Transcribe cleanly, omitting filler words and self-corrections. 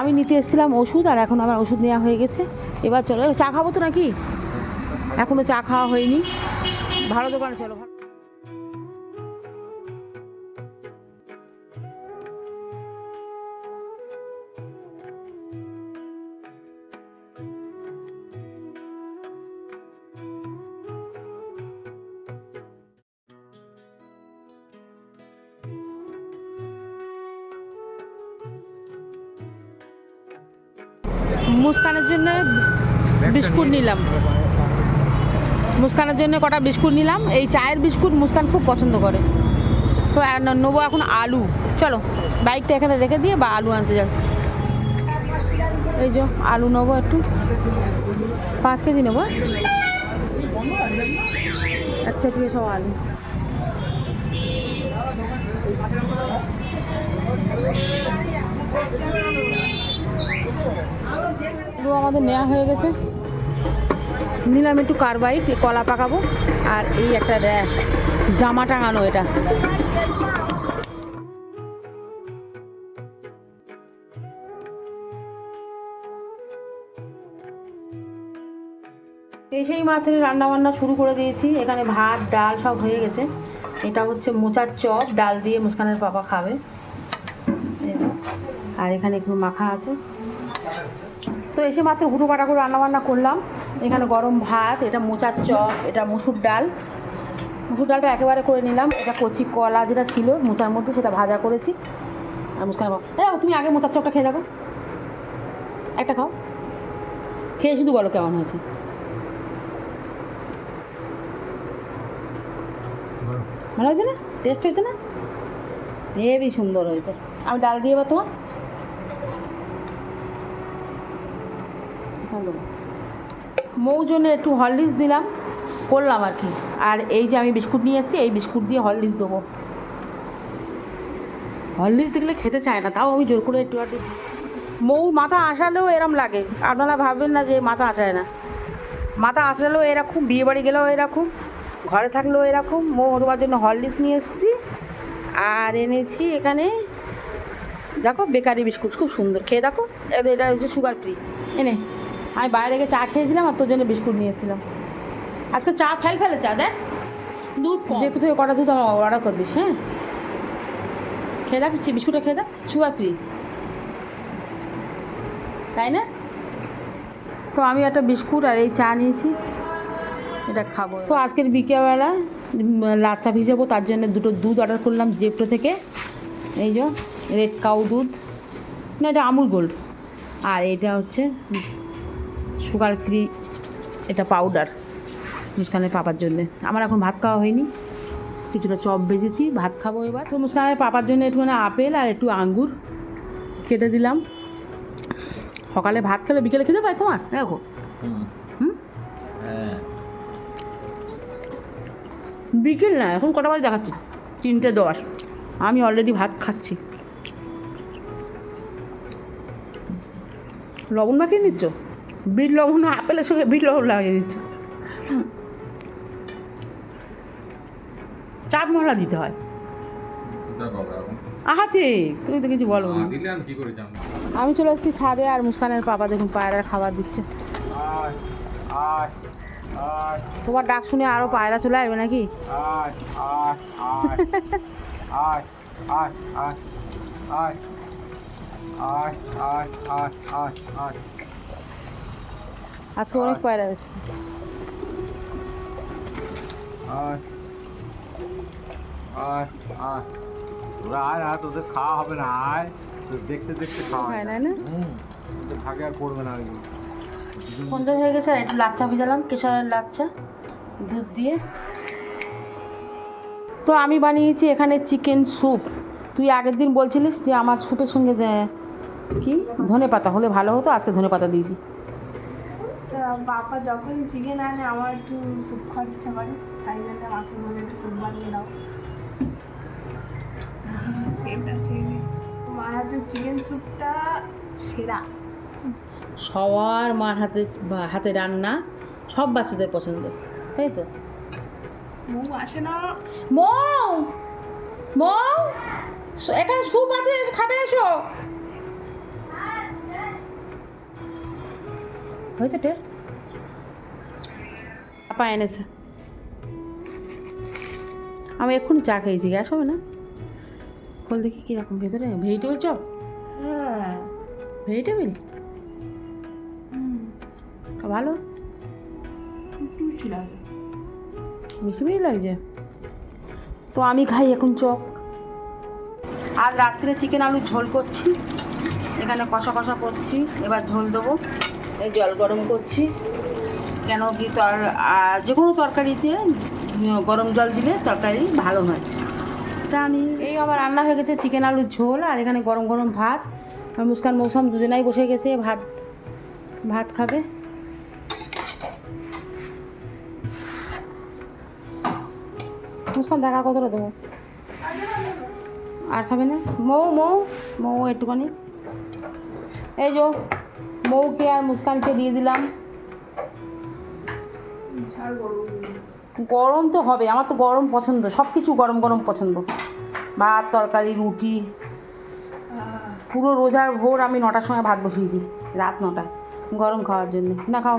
আমি নিতে এসেছিলাম ওষুধ, আর এখন আমার ওষুধ নেওয়া হয়ে গেছে। এবার চলো, চা খাবো তো নাকি? এখনও চা খাওয়া হয়নি। ভালো দোকানে চলো। মুস্কানের জন্য বিস্কুট নিলাম, মুস্কানের জন্য কটা বিস্কুট নিলাম। এই চায়ের বিস্কুট মুস্কান খুব পছন্দ করে। তো নেবো এখন আলু। চলো বাইকটা এখানে রেখে দিয়ে বা আলু আনতে যাও। এই যে আলু নেবো একটু, 5 কেজি নেবো। আচ্ছা ঠিক আছে, সব আলু। আলু আমাদের নেওয়া হয়ে গেছে। নিলাম একটু কার্বাইড, কলা পাকাবো। আর এই একটা জামা টাঙানো, এটা সেই মাত্র রান্না বান্না শুরু করে দিয়েছি। এখানে ভাত ডাল সব হয়ে গেছে। এটা হচ্ছে মোচার চপ, ডাল দিয়ে মুস্কানের পাপা খাবে। আর এখানে একটু মাখা আছে। তো এসে মাত্র হুটো পাটা করে রান্নাবান্না করলাম। এখানে গরম ভাত, এটা মোচার চপ, এটা মসুর ডাল। মসুর ডালটা একেবারে করে নিলাম। এটা কচি কলা যেটা ছিল মোচার মধ্যে, সেটা ভাজা করেছি। আর মুস্কানের পাপা, তুমি আগে মোচার চপটা খেয়ে দেখো, একটা খাও, খেয়ে শুধু বলো কেমন হয়েছে। ভালো হয়েছে না? টেস্ট হয়েছে না? হেবি সুন্দর হয়েছে। আমি ডাল দিয়ে বা তোমার মৌ জন্য একটু হরলিক্স দিলাম, করলাম আর কি। আর এই যে আমি বিস্কুট নিয়ে এসেছি, এই বিস্কুট দিয়ে হরলিক্স দেবো। হরলিক্স দেখলে খেতে চায় না, তাও আমি জোর করে একটু একটু। মৌ মাথা আঁচড়ালেও এরম লাগে, আপনারা ভাববেন না যে মাথা আঁচড়ায় না। মাথা আঁচড়ালেও এরকম, বিয়ে বাড়ি গেলেও এরকম, ঘরে থাকলেও এরকম। মৌ ওর জন্য হরলিক্স নিয়ে এসেছি। আর এনেছি এখানে দেখো বেকারি বিস্কুট, খুব সুন্দর, খেয়ে দেখো। এটা হচ্ছে সুগার ফ্রি। এনে আমি বাইরে গিয়ে চা খেয়েছিলাম, আর তোর জন্য বিস্কুট নিয়ে এসেছিলাম। আজকে চা ফেলে চা, দেখ দুধ যেটু থেকে কটা দুধ আমার অর্ডার করে দিস। হ্যাঁ খেয়ে দেখ, বিস্কুটটা খেয়ে দেখ, সুগার ফ্রি, তাই না? তো আমি একটা বিস্কুট আর এই চা নিয়েছি, এটা খাবো। তো আজকের বিকেলবেলা লাচ্চা ভিজাবো, তার জন্য 2টো দুধ অর্ডার করলাম জেপ্টো থেকে। এই যে রেড কাউ দুধ, না এটা আমুল গোল্ড। আর এটা হচ্ছে সুগার ফ্রি, এটা পাউডার মুস্কানের পাপার জন্যে। আমার এখন ভাত খাওয়া হয়নি, কিছুটা চপ ভেজেছি, ভাত খাবো এবার। তো মুস্কানের পাপার জন্য একটুখানি আপেল আর একটু আঙ্গুর কেটে দিলাম। সকালে ভাত খেলে বিকেলে খেতে পাই তোমার, দেখো। বিকেল না, এখন কটা বাজে দেখাচ্ছি, 3:10। আমি অলরেডি ভাত খাচ্ছি। লবণ মাখিয়ে নিচ্ছ? বিট লবণ, আপেলের সঙ্গে বিট লবণ লাগিয়ে দিচ্ছ। চাট মশলা দিতে হয়। আহাচে তুমি তো কিছু বলো না। আমি চলে এসেছি ছাদে, আর মুস্কানের পাপা দেখুন পায়রার খাবার দিচ্ছে। তোমার ডাক শুনে আরো পায়রা চলে আসবে নাকি? আজকে অনেক পায়রা এসছে। তোরা আয় না, তোদের খাওয়া হবে না, আয় দেখতে দেখতে খাওয়া হয় না, থাকে আর পড়বে না। সন্ধ্যা হয়ে গেছে, আর একটু লাচ্চা ভিজালাম, কেশরের লাচ্চা দুধ দিয়ে। তো আমি বানিয়েছি এখানে চিকেন স্যুপ। তুই আগের দিন বলছিলিস যে আমার স্যুপের সঙ্গে কি ধনে পাতা হলে ভালো হতো, আজকে ধনে পাতা দিয়েছি। বাবা যখন চিকেন আনে আমার একটু স্যুপ খাওয়ার ইচ্ছা করে, তাই জন্য মাকে বলে একটু স্যুপ বানিয়ে দাও। মার হাতে চিকেন স্যুপটা সেরা। সবার মার হাতে রান্না সব বাচ্চাদের পছন্দ, তাই তো? মৌ আসে না? মৌ, মৌ এখানে স্যুপ আছে, খাবে এসো। হয়েছে টেস্ট? আপা এনেছে। আমি এক্ষুনি চা খেয়েছি, গ্যাস হবে না? খোল দেখি কীরকম ভেতরে ভেজিটেবল চপ। হ্যাঁ ভেজিটেবল ভালো, টুচি লাগে। মিষ্টি মিষ্টি লাগছে। তো আমি খাই এখন চপ। আজ রাত্রে চিকেন আলুর ঝোল করছি, এখানে কষা কষা করছি, এবার ঝোল দেবো। এই জল গরম করছি, কেন কি যে কোনো তরকারিতে গরম জল দিলে তরকারি ভালো হয়। তা আমি এই আমার রান্না হয়ে গেছে চিকেন আলুর ঝোল, আর এখানে গরম গরম ভাত। আর মুস্কান মৌসুম দুজনাই বসে গেছে ভাত খাবে। মুস্কান দেখা কতটা দেবো? আর খাবে না? মৌ একটুখানি। এই যো মৌকে আর মুস্কানকে দিয়ে দিলাম। গরম তো হবে, আমার তো গরম পছন্দ, সব কিছু গরম গরম পছন্দ। ভাত, তরকারি, রুটি। পুরো রোজার ভোর আমি 9টার সময় ভাত বসিয়েছি, রাত 9টায়, গরম খাওয়ার জন্য। না খাও।